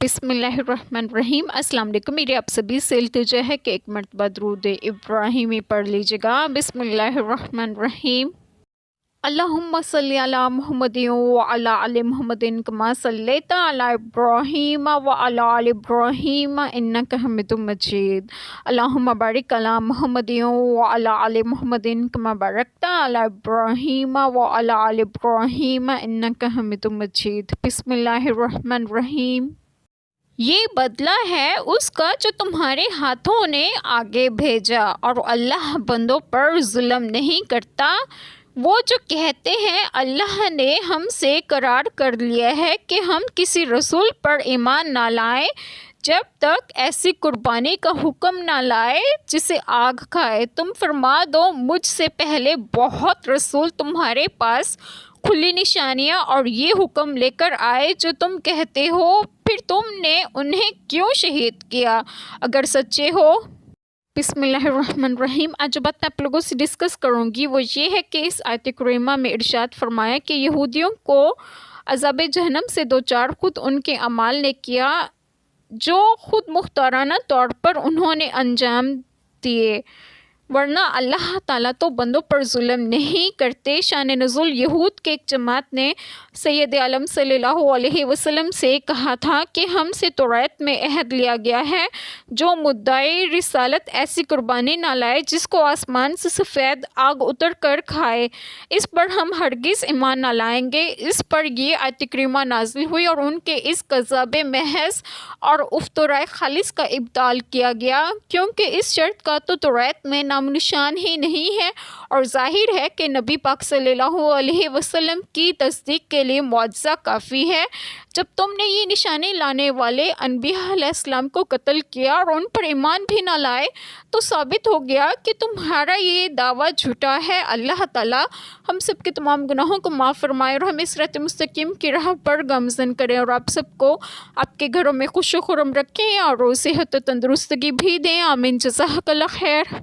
बिस्मिल्लाहिर्रहमानिर्रहीम। अस्सलाम वालेकुम। मेरी आप सभी से इल्तिजा है कि एक मरतबा दरूद इब्राहिमी पढ़ लीजिएगा। बिस्मिल्लाहिर्रहमानिर्रहीम। अल्लाहुम्मा सल्ली अला मुहम्मदिन व अला आलि मुहम्मदिन कमा सल्लैता अला इब्राहीम व अला आलि इब्राहीम इन्नका हमीदुम मजीद। अल्लाहुम्मा बारिक अला मुहम्मदिन व अला आलि मुहम्मदिन कमा बारकता अला इब्राहीम व अला आलि इब्राहीम इन्नका हमीदुम मजीद। बिस्मिल्लाहिर्रहमानिर्रहीम। ये बदला है उसका जो तुम्हारे हाथों ने आगे भेजा, और अल्लाह बंदों पर जुल्म नहीं करता। वो जो कहते हैं अल्लाह ने हमसे करार कर लिया है कि हम किसी रसूल पर ईमान ना लाएं जब तक ऐसी कुर्बानी का हुक्म ना लाए जिसे आग खाए। तुम फरमा दो, मुझसे पहले बहुत रसूल तुम्हारे पास खुली निशानियां और ये हुक्म लेकर आए जो तुम कहते हो, फिर तुमने उन्हें क्यों शहीद किया अगर सच्चे हो। बिस्मिल्लाहिर्रहमानिर्रहीम। आज जो बात मैं आप लोगों से डिस्कस करूंगी वो ये है कि इस आयत करीमा में इरशाद फरमाया कि यहूदियों को अज़ाब जहन्नम से दो चार खुद उनके अमाल ने किया जो खुद मुख्ताराना तौर पर उन्होंने अंजाम दिए, वरना अल्लाह ताला तो बंदों पर जुल्म नहीं करते। शान नज़ुल यहूद के एक जमात ने सैयद आलम सल्लल्लाहु अलैहि वसल्लम से कहा था कि हमसे तौरात में अहद लिया गया है, जो मुद्दाई रिसालत ऐसी कुर्बानी ना लाए जिसको आसमान से सफ़ेद आग उतर कर खाए, इस पर हम हरगिज़ ईमान ना लाएंगे। इस पर ये आयत करीमा नाजिल हुई और उनके इस कज़ाब महज और उफ्तराए खालिस का इब्ताल किया गया, क्योंकि इस शर्त का तो तौरात में नामनिशान ही नहीं है, और ज़ाहिर है कि नबी पाक सल्लल्लाहु अलैहि वसल्लम की तस्दीक के लिए मुआज़ा काफ़ी है। जब तुमने ये निशानी लाने वाले अनबिया अलैहिस्सलाम को कत्ल किया और उन पर ईमान भी ना लाए, तो साबित हो गया कि तुम्हारा ये दावा झूठा है। अल्लाह ताला हम सब के तमाम गुनाहों को माफ़ फरमाए और हमें सिरात मुस्तकीम की राह पर गामज़न करें, और आप सबको आपके घरों में खुश खुरम रखें और सेहत तंदुरुस्तगी भी दें। आमीन। जज़ाकल्लाह खैर।